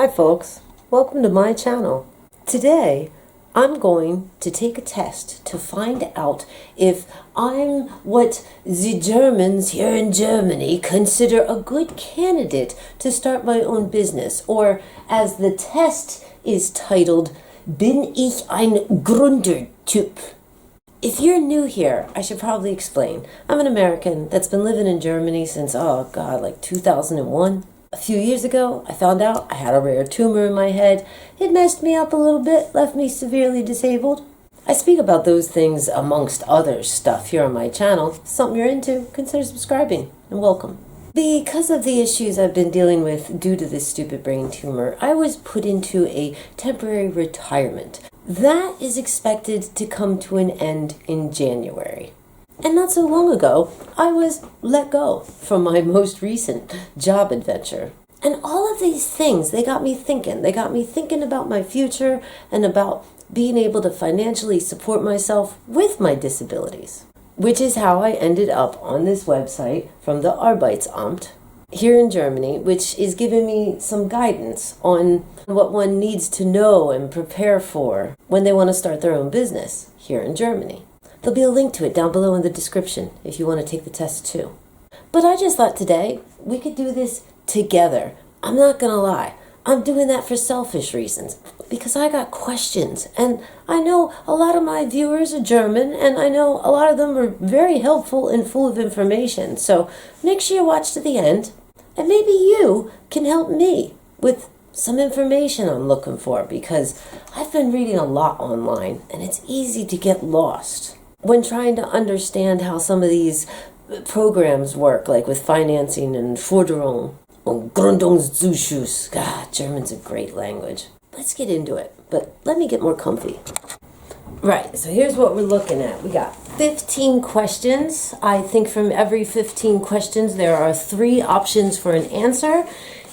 Hi folks, welcome to my channel. Today I'm going to take a test to find out if I'm what the Germans here in Germany consider a good candidate to start my own business, or as the test is titled, Bin ich ein Gründertyp? If you're new here, I should probably explain. I'm an American that's been living in Germany since, like 2001. A few years ago, I found out I had a rare tumor in my head. It messed me up a little bit, left me severely disabled. I speak about those things amongst other stuff here on my channel. If something you're into, consider subscribing, and welcome. Because of the issues I've been dealing with due to this stupid brain tumor, I was put into a temporary retirement. That is expected to come to an end in January. And not so long ago, I was let go from my most recent job adventure. And all of these things, they got me thinking. They got me thinking about my future and about being able to financially support myself with my disabilities. Which is how I ended up on this website from the Arbeitsamt here in Germany, which is giving me some guidance on what one needs to know and prepare for when they want to start their own business here in Germany. There'll be a link to it down below in the description if you want to take the test too. But I just thought today we could do this together. I'm not gonna lie, I'm doing that for selfish reasons because I got questions, and I know a lot of my viewers are German, and I know a lot of them are very helpful and full of information. So make sure you watch to the end, and maybe you can help me with some information I'm looking for, because I've been reading a lot online and it's easy to get lost when trying to understand how some of these programs work, like with financing and Forderung und Gründungszuschuss. God, German's a great language. Let's get into it, but let me get more comfy. Right, so here's what we're looking at. We got 15 questions. I think from every 15 questions, there are 3 options for an answer.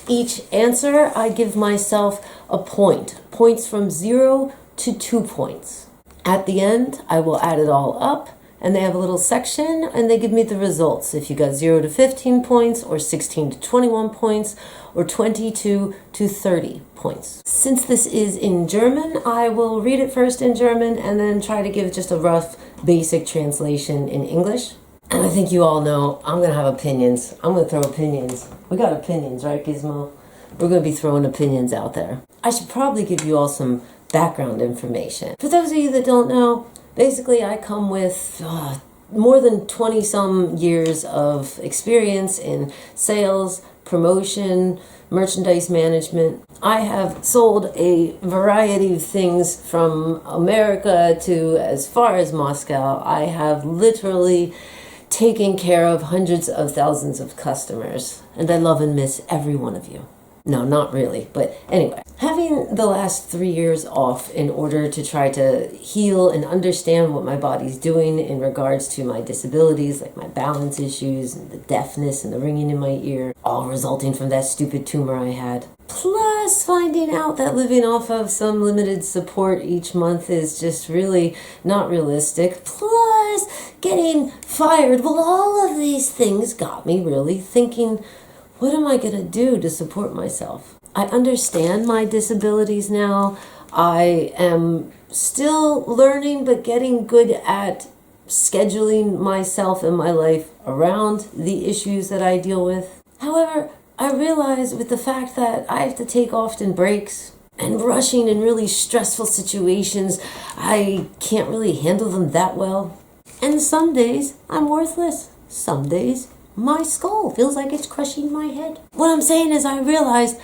Each answer, I give myself a point. Points from 0 to 2 points. At the end, I will add it all up, and they have a little section, and they give me the results. If you got 0 to 15 points, or 16 to 21 points, or 22 to 30 points. Since this is in German, I will read it first in German, and then try to give just a rough, basic translation in English. And I think you all know I'm going to have opinions. I'm going to throw opinions. We got opinions, right, Gizmo? We're going to be throwing opinions out there. I should probably give you all some background information. For those of you that don't know, basically I come with more than 20-some years of experience in sales, promotion, merchandise management. I have sold a variety of things from America to as far as Moscow. I have literally taken care of hundreds of thousands of customers, and I love and miss every one of you. No, not really, but anyway. Having the last 3 years off in order to try to heal and understand what my body's doing in regards to my disabilities, like my balance issues and the deafness and the ringing in my ear, all resulting from that stupid tumor I had. Plus finding out that living off of some limited support each month is just really not realistic. Plus getting fired. Well, all of these things got me really thinking, what am I going to do to support myself? I understand my disabilities now. I am still learning but getting good at scheduling myself and my life around the issues that I deal with. However, I realize with the fact that I have to take often breaks and rushing in really stressful situations, I can't really handle them that well. And some days I'm worthless. Some days my skull feels like it's crushing my head. What I'm saying is I realized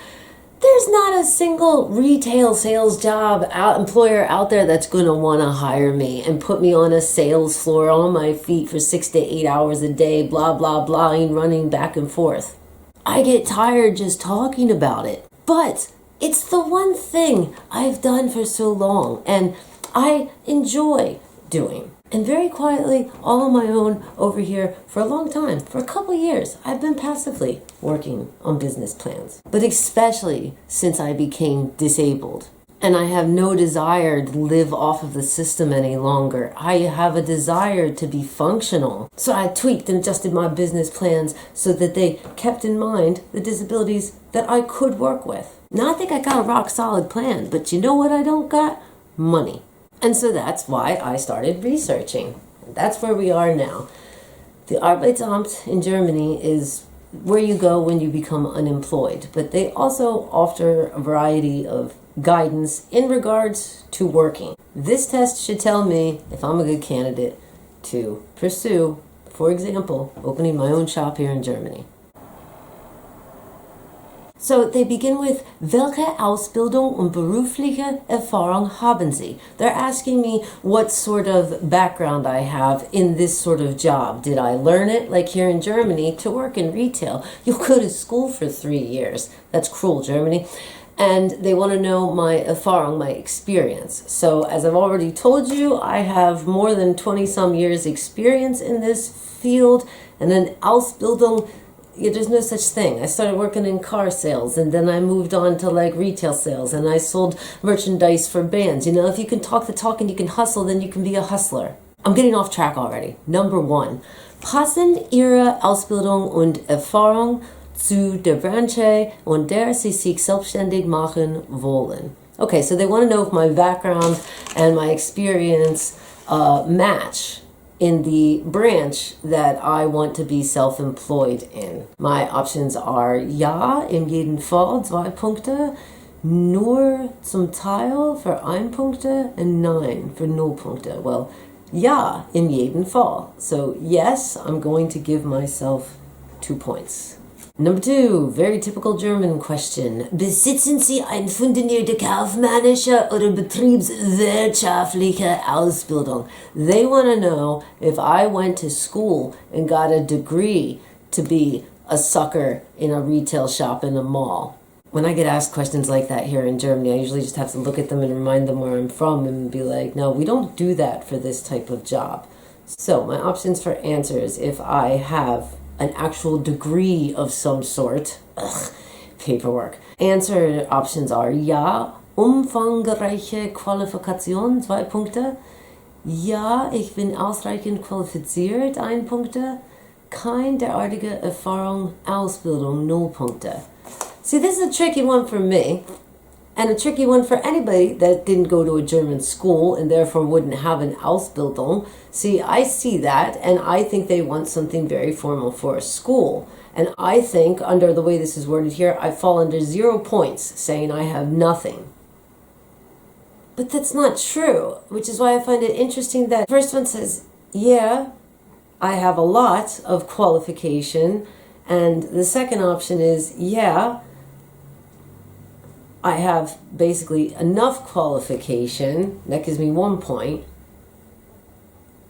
there's not a single retail sales job employer out there that's going to want to hire me and put me on a sales floor on my feet for 6 to 8 hours a day, blah, blah, blah, and running back and forth. I get tired just talking about it. But it's the one thing I've done for so long and I enjoy doing. And very quietly, all on my own over here for a long time, for a couple years, I've been passively working on business plans. But especially since I became disabled and I have no desire to live off of the system any longer. I have a desire to be functional. So I tweaked and adjusted my business plans so that they kept in mind the disabilities that I could work with. Now I think I got a rock solid plan, but you know what I don't got? Money. And so that's why I started researching. That's where we are now. The Arbeitsamt in Germany is where you go when you become unemployed, but they also offer a variety of guidance in regards to working. This test should tell me if I'm a good candidate to pursue, for example, opening my own shop here in Germany. So they begin with, welche Ausbildung und berufliche Erfahrung haben Sie? They're asking me what sort of background I have in this sort of job. Did I learn it, like here in Germany, to work in retail? You'll go to school for 3 years. That's cruel, Germany. And they want to know my Erfahrung, my experience. So as I've already told you, I have more than 20-some years experience in this field. And then Ausbildung, there's no such thing. I started working in car sales, and then I moved on to like retail sales, and I sold merchandise for bands. You know, if you can talk the talk and you can hustle, then you can be a hustler. I'm getting off track already. Number 1. Passen Ihre Ausbildung und Erfahrung zu der Branche, und der Sie sich selbstständig machen wollen. Okay, so they want to know if my background and my experience match in the branch that I want to be self-employed in. My options are ja, in jedem Fall 2 Punkte, nur zum Teil für 1 Punkte, and nein für 0 Punkte. Well, ja, in jedem Fall. So yes, I'm going to give myself 2 points. Number 2, very typical German question. Besitzen Sie eine fundierte kaufmännische oder betriebswirtschaftliche Ausbildung? They want to know if I went to school and got a degree to be a sucker in a retail shop in a mall. When I get asked questions like that here in Germany, I usually just have to look at them and remind them where I'm from and be like, no, we don't do that for this type of job. So my options for answers, if I have an actual degree of some sort. Paperwork. Answer options are ja, umfangreiche Qualifikation, 2 Punkte. Ja, ich bin ausreichend qualifiziert, 1 Punkte. Kein derartige Erfahrung, Ausbildung, 0 Punkte. See, this is a tricky one for me, and a tricky one for anybody that didn't go to a German school and therefore wouldn't have an Ausbildung. See, I see that, and I think they want something very formal for a school. And I think, under the way this is worded here, I fall under 0 points, saying I have nothing. But that's not true, which is why I find it interesting that the first one says, yeah, I have a lot of qualification, and the second option is, yeah, I have basically enough qualification. That gives me 1 point.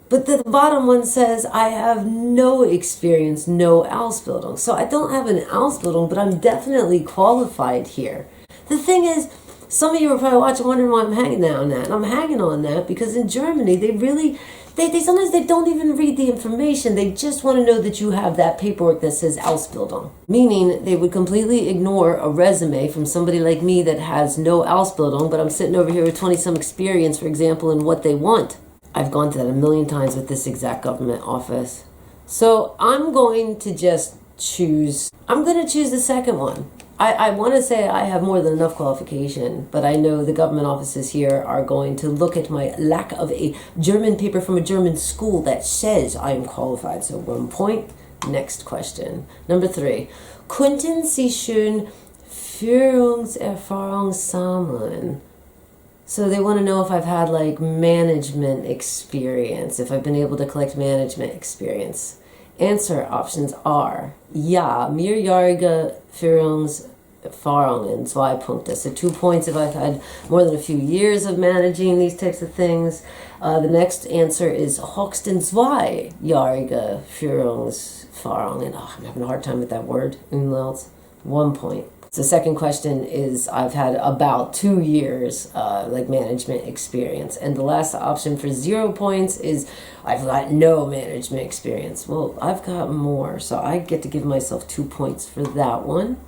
But the bottom one says I have no experience, no Ausbildung. So I don't have an Ausbildung, but I'm definitely qualified here. The thing is, some of you are probably watching wondering why I'm hanging on that. And I'm hanging on that because in Germany, they sometimes they don't even read the information. They just want to know that you have that paperwork that says Ausbildung. Meaning they would completely ignore a resume from somebody like me that has no Ausbildung, but I'm sitting over here with 20-some experience, for example, in what they want. I've gone to that a million times with this exact government office. So I'm going to just choose, the second one. I want to say I have more than enough qualification, but I know the government offices here are going to look at my lack of a German paper from a German school that says I am qualified. So 1 point. Next question. Number 3. Könnten Sie schon Führungserfahrung sammeln? So they want to know if I've had like management experience, if I've been able to collect management experience. Answer options are ja, mehrjährige Führungserfahrungen, 2 Punkte. So 2 points if I've had more than a few years of managing these types of things. The next answer is höchstens 2-jährige Führungserfahrungen. Oh, I'm having a hard time with that word. Umlauts. 1 point. The second question is I've had about 2 years like management experience. And the last option for 0 points is I've got no management experience. Well, I've got more, so I get to give myself 2 points for that one.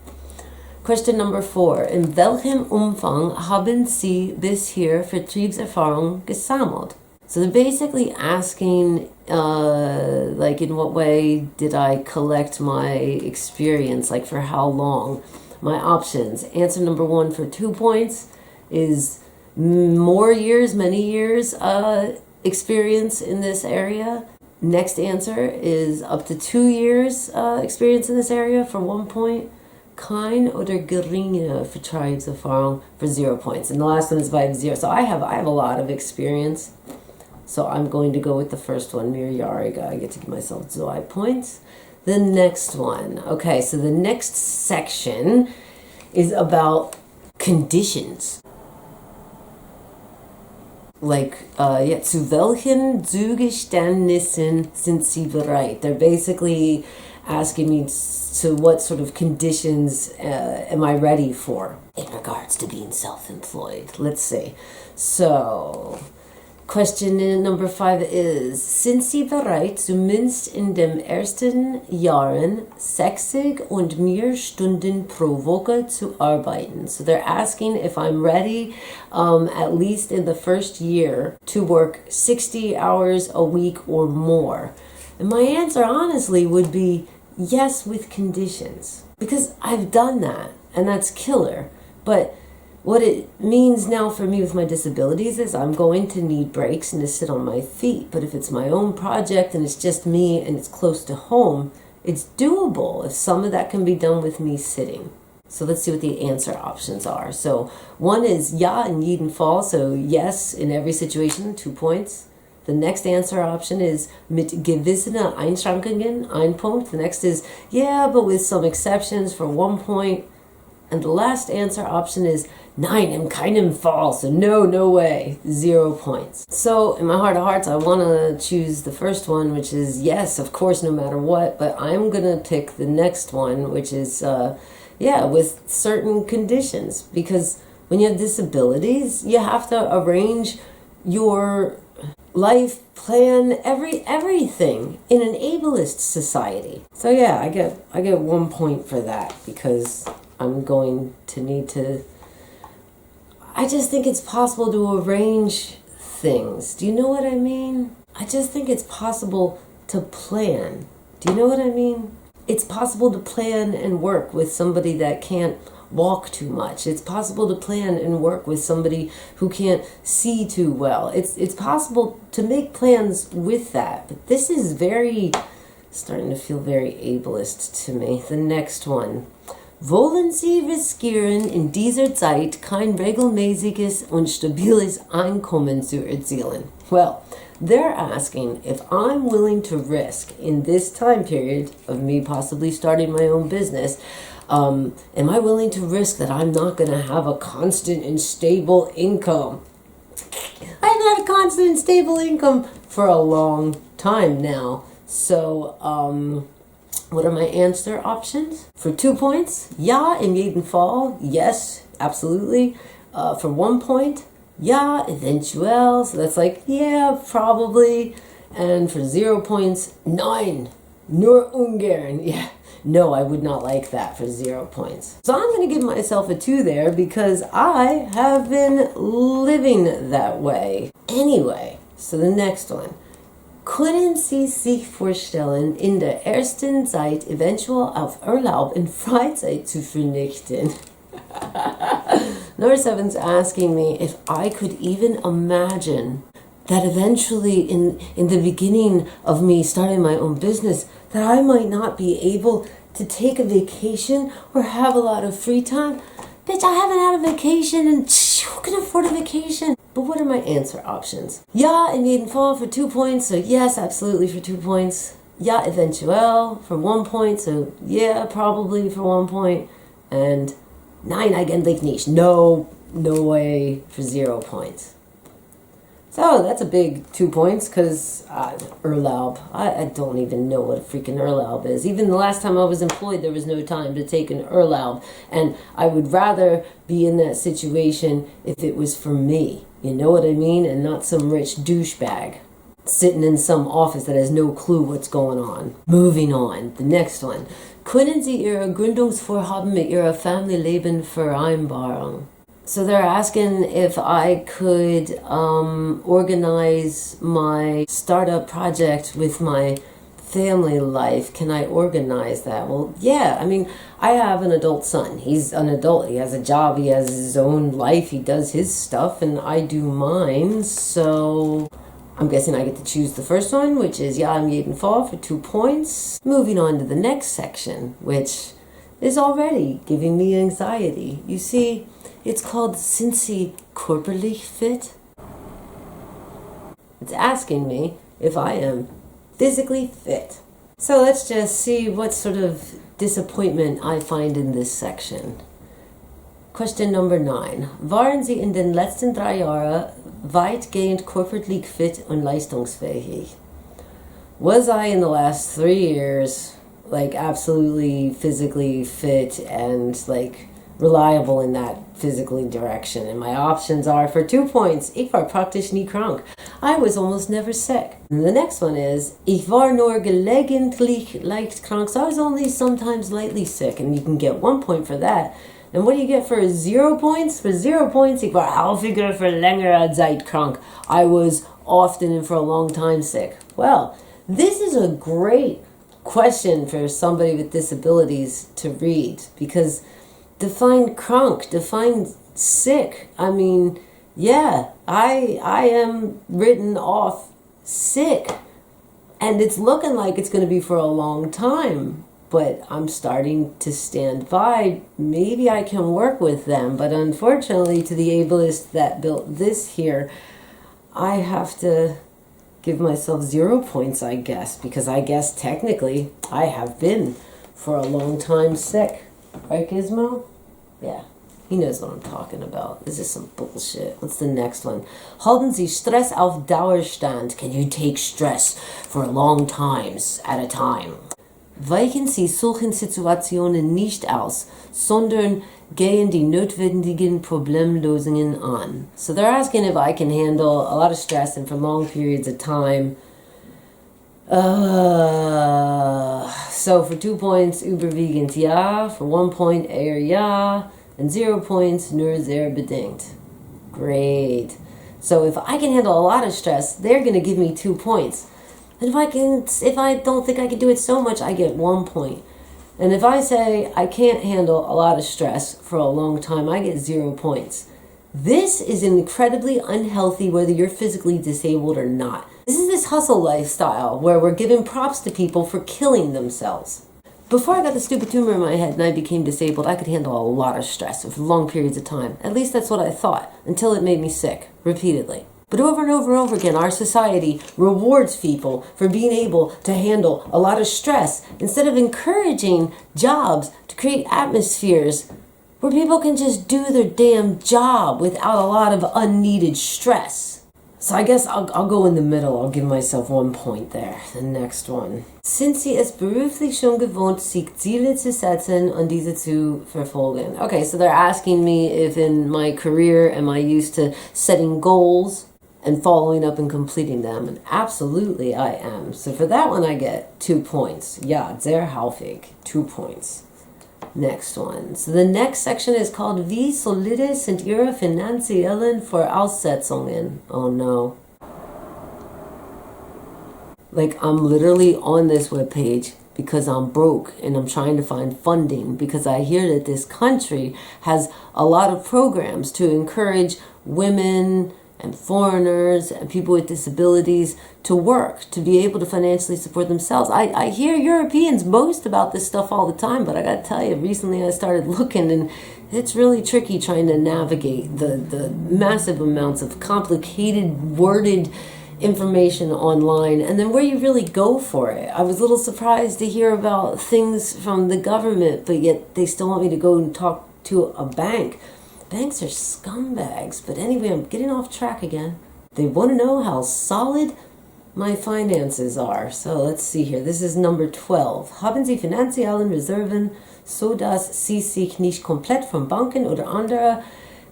Question number 4. In welchem Umfang haben Sie bisher Vertriebserfahrung gesammelt? So they're basically asking, like, in what way did I collect my experience? Like, for how long? My options. Answer number 1 for 2 points is more years, many years experience in this area. Next answer is up to 2 years experience in this area for 1 point. Kein oder geringe Vertriebserfahrung for 0 points. And the last one is by 0. So I have a lot of experience. So I'm going to go with the first one, Mirjariga. I get to give myself 2 points. The next one. Okay, so the next section is about conditions. Like, zu welchen Zugeständnissen sind Sie bereit? They're basically asking me to what sort of conditions am I ready for in regards to being self-employed. Let's see. So, question number 5 is, sind Sie bereit, zumindest in den ersten Jahren 60 und mehr Stunden pro Woche zu arbeiten? So they're asking if I'm ready, at least in the first year, to work 60 hours a week or more. And my answer, honestly, would be yes, with conditions. Because I've done that, and that's killer. But what it means now for me with my disabilities is I'm going to need breaks and to sit on my feet. But if it's my own project and it's just me and it's close to home, it's doable if some of that can be done with me sitting. So let's see what the answer options are. So 1 is ja in jeden Fall, so yes in every situation, 2 points. The next answer option is mit gewissen Einschränkungen, 1 point. The next is yeah, but with some exceptions for 1 point. And the last answer option is nein, in keinem Fall, so no way, 0 points. So in my heart of hearts, I want to choose the first one, which is yes, of course, no matter what, but I'm going to pick the next one, which is, yeah, with certain conditions. Because when you have disabilities, you have to arrange your life plan, everything in an ableist society. So yeah, I get 1 point for that because I'm going to need to, I just think it's possible to arrange things. Do you know what I mean? I just think it's possible to plan. Do you know what I mean? It's possible to plan and work with somebody that can't walk too much. It's possible to plan and work with somebody who can't see too well. It's possible to make plans with that. But this is starting to feel very ableist to me. The next one. Wollen Sie riskieren, in dieser Zeit kein regelmäßiges und stabiles Einkommen zu erzielen? Well, they're asking if I'm willing to risk in this time period of me possibly starting my own business, am I willing to risk that I'm not going to have a constant and stable income? I haven't had a constant and stable income for a long time now. So, what are my answer options? For 2 points, ja, in jeden Fall, yes, absolutely. For 1 point, ja, eventuell, so that's like, yeah, probably. And for 0 points, nein, nur ungern, yeah. No, I would not like that for 0 points. So I'm going to give myself a 2 there because I have been living that way. Anyway, so the next one. Können Sie sich vorstellen, in der ersten Zeit eventuell auf Urlaub in Freizeit zu vernichten? Number 7's asking me if I could even imagine that eventually in the beginning of me starting my own business, that I might not be able to take a vacation or have a lot of free time. Bitch, I haven't had a vacation and who can afford a vacation? But what are my answer options? Ja, in jeden Fall for 2 points, so yes, absolutely for 2 points. Ja, eventuell for 1 point, so yeah, probably for 1 point. And nein, eigentlich nicht. No way for 0 points. So that's a big 2 points because Urlaub. I don't even know what a freaking Urlaub is. Even the last time I was employed, there was no time to take an Urlaub. And I would rather be in that situation if it was for me. You know what I mean? And not some rich douchebag sitting in some office that has no clue what's going on. Moving on. The next one. Können Sie Ihre Gründungsvorhaben mit Ihrer Familienleben vereinbaren? So they're asking if I could organize my startup project with my family life. Can I organize that? Well, yeah. I mean, I have an adult son. He's an adult. He has a job. He has his own life. He does his stuff, and I do mine. So I'm guessing I get to choose the first one, which is Ja am jeden Fall for 2 points. Moving on to the next section, which is already giving me anxiety. You see, it's called Sind Sie körperlich fit? It's asking me if I am physically fit. So let's just see what sort of disappointment I find in this section. Question number 9. Waren Sie in den letzten 3 Jahren weitgehend körperlich fit und leistungsfähig? Was I in the last 3 years like absolutely physically fit and like reliable in that physically direction? And my options are for 2 points. Ich war praktisch nie krank. I was almost never sick. And the next one is Ich war nur gelegentlich leicht krank. So I was only sometimes lightly sick, and you can get 1 point for that. And what do you get for 0 points? For 0 points, ich war häufiger für längere Zeit krank. I was often and for a long time sick. Well, this is a great question for somebody with disabilities to read, because define krank, define sick. I mean, yeah, I am written off sick, and it's looking like it's going to be for a long time, but I'm starting to stand by. Maybe I can work with them, but unfortunately to the ableist that built this here, I have to give myself 0 points, I guess, because I guess technically I have been for a long time sick. Right, Gizmo? Yeah, he knows what I'm talking about. This is some bullshit. What's the next one? Halten Sie Stress auf Dauerstand. Can you take stress for long times at a time? Weichen Sie solchen Situationen nicht aus, sondern gehen die notwendigen Problemlösungen an. So they're asking if I can handle a lot of stress and for long periods of time. So for 2 points, überwiegend ja. For 1 point, eher ja. And 0 points, nur sehr bedingt. Great. So if I can handle a lot of stress, they're going to give me 2 points. And if I don't think I can do it so much, I get 1 point. And if I say I can't handle a lot of stress for a long time, I get 0 points. This is incredibly unhealthy whether you're physically disabled or not. This is this hustle lifestyle where we're giving props to people for killing themselves. Before I got the stupid tumor in my head and I became disabled, I could handle a lot of stress for long periods of time. At least that's what I thought, until it made me sick, repeatedly. But over and over and over again, our society rewards people for being able to handle a lot of stress instead of encouraging jobs to create atmospheres where people can just do their damn job without a lot of unneeded stress. So I guess I'll go in the middle. I'll give myself 1 point there. The next one. Sind Sie es beruflich schon gewohnt, sich Ziele zu setzen und diese zu verfolgen? Okay, so they're asking me if in my career am I used to setting goals and following up and completing them. And absolutely I am. So for that one I get 2 points. Ja, sehr häufig. 2 points. Next one. So the next section is called Wie solide sind Ihre finanziellen Voraussetzungen? Oh no. Like, I'm literally on this webpage because I'm broke and I'm trying to find funding because I hear that this country has a lot of programs to encourage women and foreigners and people with disabilities to work, to be able to financially support themselves. I hear Europeans boast about this stuff all the time, but I gotta tell you, recently I started looking and it's really tricky trying to navigate the massive amounts of complicated, worded information online and then where you really go for it. I was a little surprised to hear about things from the government, but yet they still want me to go and talk to a bank. Banks are scumbags. But anyway, I'm getting off track again. They want to know how solid my finances are. So let's see here. This is number 12. Haben Sie finanziellen Reserven, so dass Sie sich nicht komplett von Banken oder anderen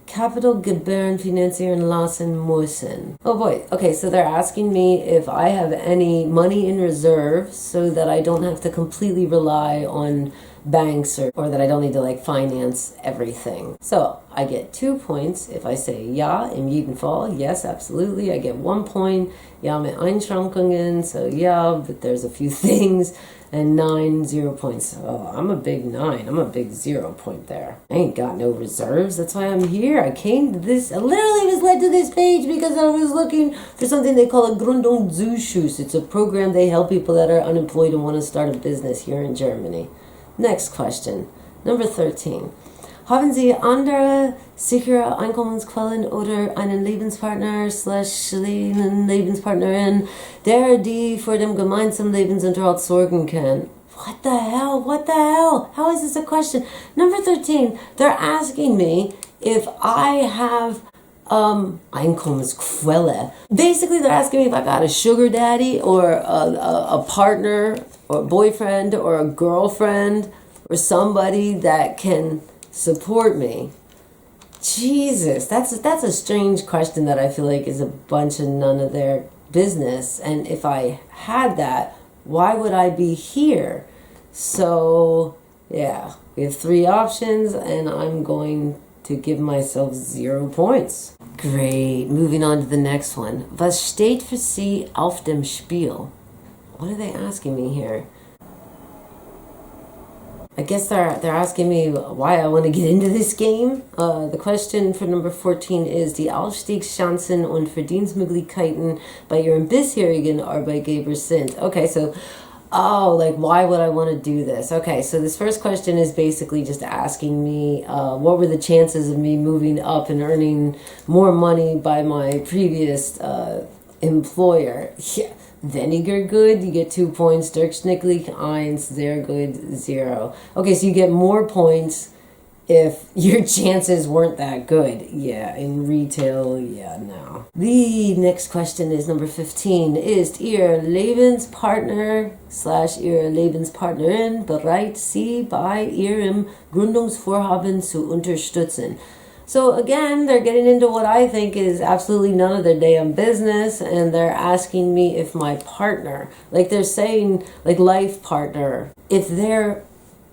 Kapitalgebühren finanzieren lassen müssen. Oh boy. Okay, so they're asking me if I have any money in reserve so that I don't have to completely rely on banks or that I don't need to like finance everything. So I get 2 points if I say ja, im jeden Fall. Yes, absolutely. I get 1 point. Ja, mit Einschränkungen. So yeah, but there's a few things. And 9, 0 points. Oh, I'm a big 9. I'm a big 0 point there. I ain't got no reserves. That's why I'm here. I came to this. I literally was led to this page because I was looking for something they call a Gründungszuschuss. It's a program they help people that are unemployed and want to start a business here in Germany. Next question. Number 13. Haben Sie andere sichere Einkommensquellen oder einen Lebenspartner / Lebenspartnerin, der die für den gemeinsamen Lebensunterhalt sorgen kann? What the hell? What the hell? How is this a question? Number 13, they're asking me if I have Einkommensquelle. Basically, they're asking me if I got a sugar daddy or a partner or a boyfriend or a girlfriend or somebody that can support me. Jesus, that's a strange question that I feel like is a bunch of none of their business. And if I had that, why would I be here? So yeah, we have 3 options and I'm going to give myself 0 points. Great, moving on to the next one. Was steht für Sie auf dem Spiel? What are they asking me here? I guess they're asking me why I want to get into this game. The question for number 14 is die Aufstiegschancen und Verdienstmöglichkeiten bei Ihrem bisherigen Arbeitgeber sind. Okay, so, like why would I want to do this? Okay, so this first question is basically just asking me what were the chances of me moving up and earning more money by my previous employer. Yeah. Weniger good, you get 2 points. Durchschnittlich 1, sehr good, 0. Okay, so you get more points if your chances weren't that good. Yeah, in retail, yeah, no. The next question is number 15. Ist Ihr Lebenspartner / Ihre Lebenspartnerin bereit, Sie bei Ihrem Gründungsvorhaben zu unterstützen? So again, they're getting into what I think is absolutely none of their damn business, and they're asking me if my partner, like they're saying, like life partner, if they're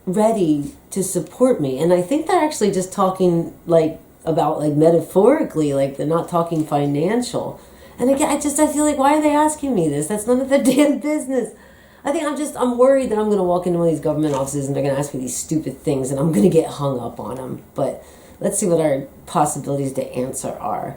ready to support me. And I think they're actually just talking like about like metaphorically, like they're not talking financial. And again, I feel like, why are they asking me this? That's none of their damn business. I think I'm worried that I'm going to walk into one of these government offices and they're going to ask me these stupid things and I'm going to get hung up on them. But let's see what our possibilities to answer are.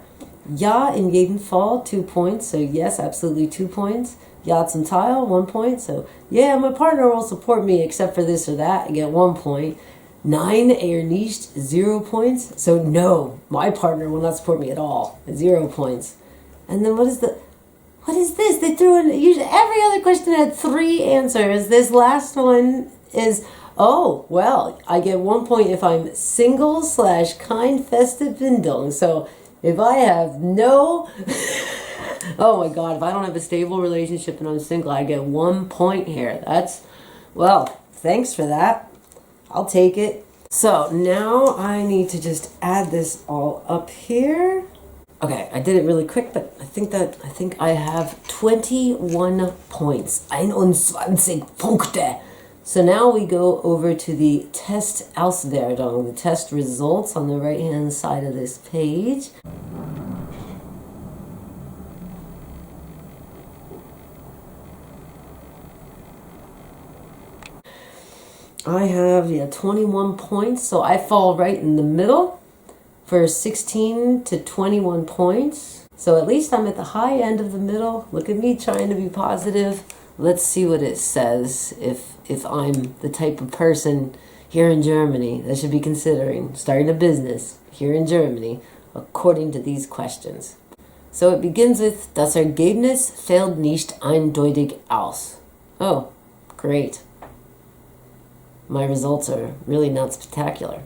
Ja, in jedem Fall, 2 points. So yes, absolutely 2 points. Ja zum Teil, 1 point. So yeah, my partner will support me except for this or that. I get 1 point. Nein, eher nicht, 0 points. So no, my partner will not support me at all. 0 points. And then what is this? They threw in, usually every other question had 3 answers. This last one is, oh, well, I get 1 point if I'm single / kein feste Bindung. So if I have no, oh my God, if I don't have a stable relationship and I'm single, I get 1 point here. That's, well, thanks for that. I'll take it. So now I need to just add this all up here. Okay, I did it really quick, but I think I have 21 points. 21 Punkte. So now we go over to the Testauswertung, the test results on the right-hand side of this page. I have 21 points, so I fall right in the middle for 16 to 21 points. So at least I'm at the high end of the middle. Look at me trying to be positive. Let's see what it says if I'm the type of person here in Germany that should be considering starting a business here in Germany according to these questions. So it begins with Das Ergebnis fällt nicht eindeutig aus. Oh, great. My results are really not spectacular.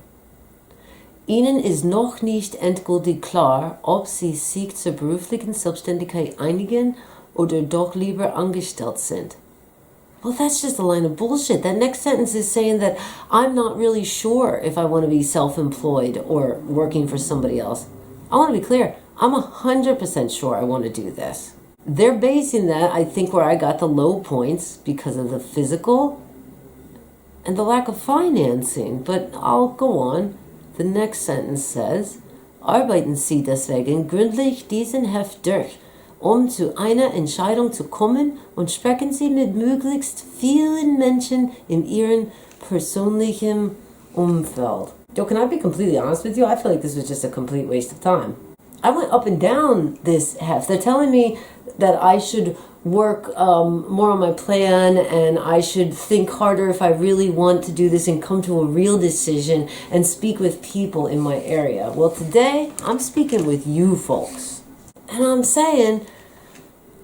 Ihnen ist noch nicht endgültig klar, ob Sie sich zur beruflichen Selbstständigkeit einigen oder doch lieber angestellt sind. Well, that's just a line of bullshit. That next sentence is saying that I'm not really sure if I want to be self-employed or working for somebody else. I want to be clear. I'm 100% sure I want to do this. They're basing that, I think, where I got the low points because of the physical and the lack of financing. But I'll go on. The next sentence says, Arbeiten Sie deswegen gründlich diesen Heft durch, zu einer Entscheidung zu kommen und sprechen Sie mit möglichst vielen Menschen in Ihrem persönlichen Umfeld. Yo, can I be completely honest with you? I feel like this was just a complete waste of time. I went up and down this heft. They're telling me that I should work more on my plan, and I should think harder if I really want to do this and come to a real decision and speak with people in my area. Well, today I'm speaking with you folks. And I'm saying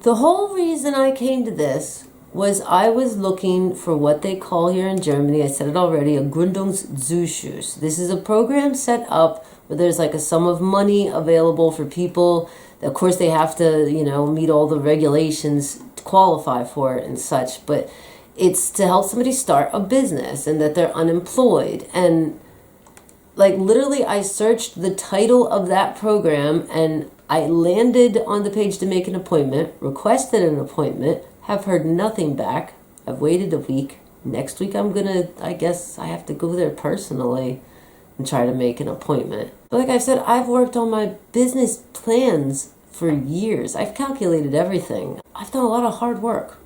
the whole reason I came to this was I was looking for what they call here in Germany, I said it already, a Gründungszuschuss. This is a program set up where there's like a sum of money available for people. Of course, they have to, meet all the regulations to qualify for it and such, but it's to help somebody start a business and that they're unemployed. And like literally I searched the title of that program and I landed on the page to make an appointment, requested an appointment, have heard nothing back. I've waited a week. Next week I guess I have to go there personally and try to make an appointment. But like I said, I've worked on my business plans for years. I've calculated everything. I've done a lot of hard work.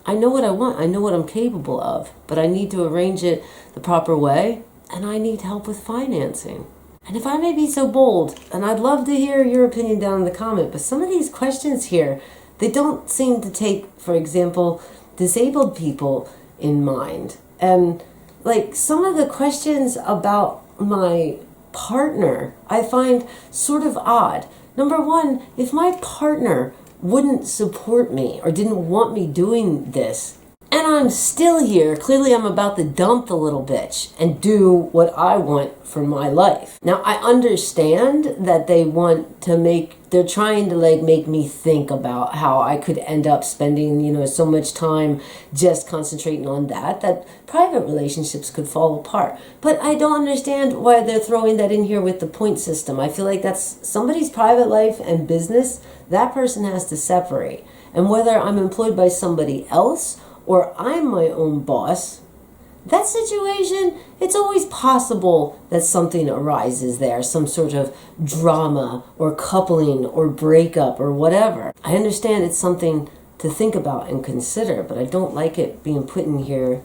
I know what I want. I know what I'm capable of, but I need to arrange it the proper way, and I need help with financing. And if I may be so bold, and I'd love to hear your opinion down in the comment, but some of these questions here, they don't seem to take, for example, disabled people in mind. And like some of the questions about my partner, I find sort of odd. Number one, if my partner wouldn't support me or didn't want me doing this, and I'm still here, clearly I'm about to dump the little bitch and do what I want for my life. Now, I understand that they're trying to make me think about how I could end up spending, so much time just concentrating on that private relationships could fall apart. But I don't understand why they're throwing that in here with the point system. I feel like that's somebody's private life and business. That person has to separate. And whether I'm employed by somebody else or I'm my own boss, that situation, it's always possible that something arises there, some sort of drama or coupling or breakup or whatever. I understand it's something to think about and consider, but I don't like it being put in here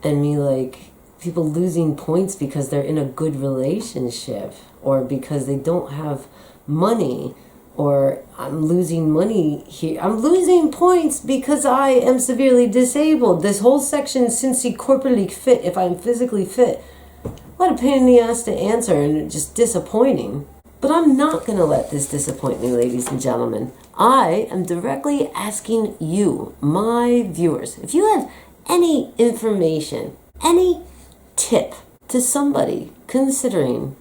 and me like people losing points because they're in a good relationship or because they don't have money. Or I'm losing money here. I'm losing points because I am severely disabled. This whole section, since he corporally fit, if I'm physically fit. What a pain in the ass to answer and just disappointing. But I'm not going to let this disappoint me, ladies and gentlemen. I am directly asking you, my viewers, if you have any information, any tip to somebody considering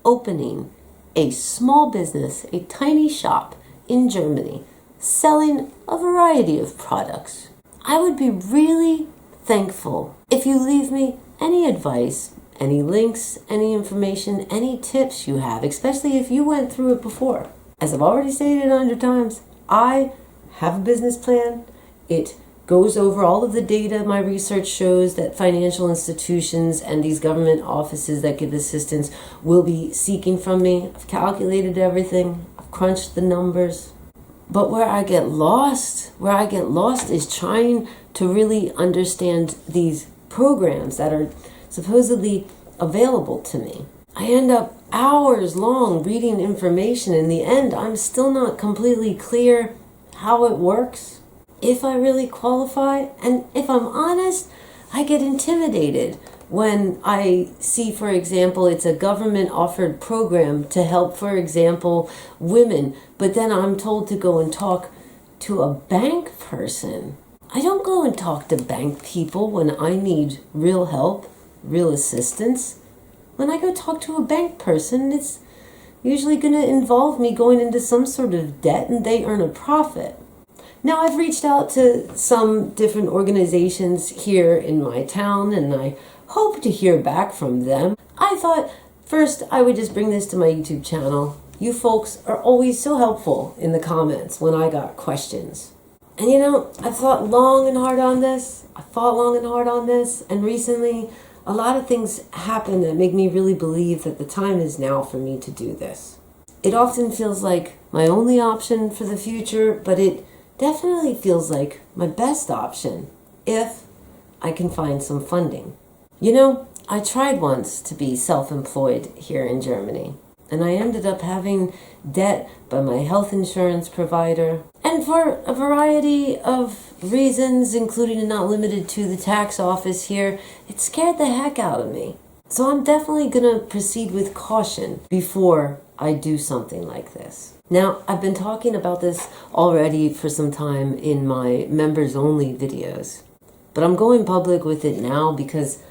opening a small business, a tiny shop in Germany, selling a variety of products, I would be really thankful if you leave me any advice, any links, any information, any tips you have, especially if you went through it before. As I've already stated 100 times, I have a business plan. It goes over all of the data. My research shows that financial institutions and these government offices that give assistance will be seeking from me. I've calculated everything. I've crunched the numbers. But where I get lost is trying to really understand these programs that are supposedly available to me. I end up hours long reading information. In the end, I'm still not completely clear how it works, if I really qualify. And if I'm honest, I get intimidated when I see, for example, it's a government offered program to help, for example, women, but then I'm told to go and talk to a bank person. I don't go and talk to bank people when I need real help, real assistance. When I go talk to a bank person, it's usually going to involve me going into some sort of debt and they earn a profit. Now, I've reached out to some different organizations here in my town, and I hope to hear back from them. I thought first I would just bring this to my YouTube channel. You folks are always so helpful in the comments when I got questions. And you know, I've thought long and hard on this. And recently a lot of things happen that make me really believe that the time is now for me to do this. It often feels like my only option for the future, but it definitely feels like my best option if I can find some funding. You know, I tried once to be self-employed here in Germany, and I ended up having debt by my health insurance provider. And for a variety of reasons, including and not limited to the tax office here, it scared the heck out of me. So I'm definitely gonna proceed with caution before I do something like this. Now, I've been talking about this already for some time in my members only videos, but I'm going public with it now because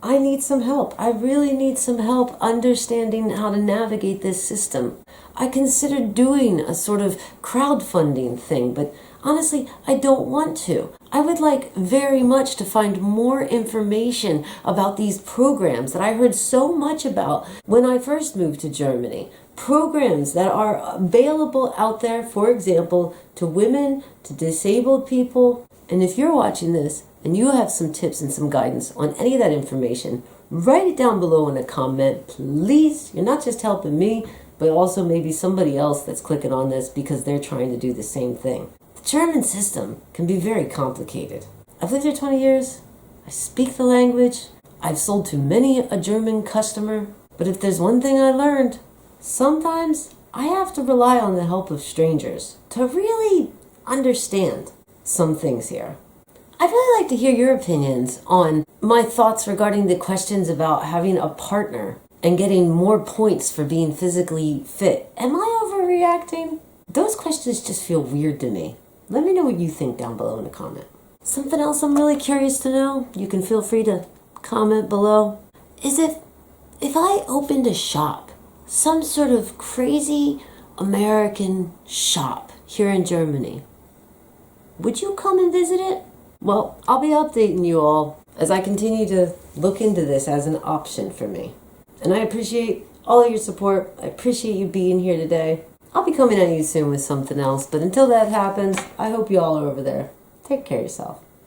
I need some help. I really need some help understanding how to navigate this system. I considered doing a sort of crowdfunding thing, but honestly, I don't want to. I would like very much to find more information about these programs that I heard so much about when I first moved to Germany. Programs that are available out there, for example, to women, to disabled people. And if you're watching this and you have some tips and some guidance on any of that information, write it down below in a comment, please. You're not just helping me, but also maybe somebody else that's clicking on this because they're trying to do the same thing. The German system can be very complicated. I've lived here 20 years. I speak the language. I've sold to many a German customer. But if there's one thing I learned, sometimes I have to rely on the help of strangers to really understand some things here. I'd really like to hear your opinions on my thoughts regarding the questions about having a partner and getting more points for being physically fit. Am I overreacting? Those questions just feel weird to me. Let me know what you think down below in a comment. Something else I'm really curious to know, you can feel free to comment below, is if I opened a shop, some sort of crazy American shop here in Germany, would you come and visit it? Well, I'll be updating you all as I continue to look into this as an option for me. And I appreciate all of your support. I appreciate you being here today. I'll be coming at you soon with something else, but until that happens, I hope you all are over there. Take care of yourself.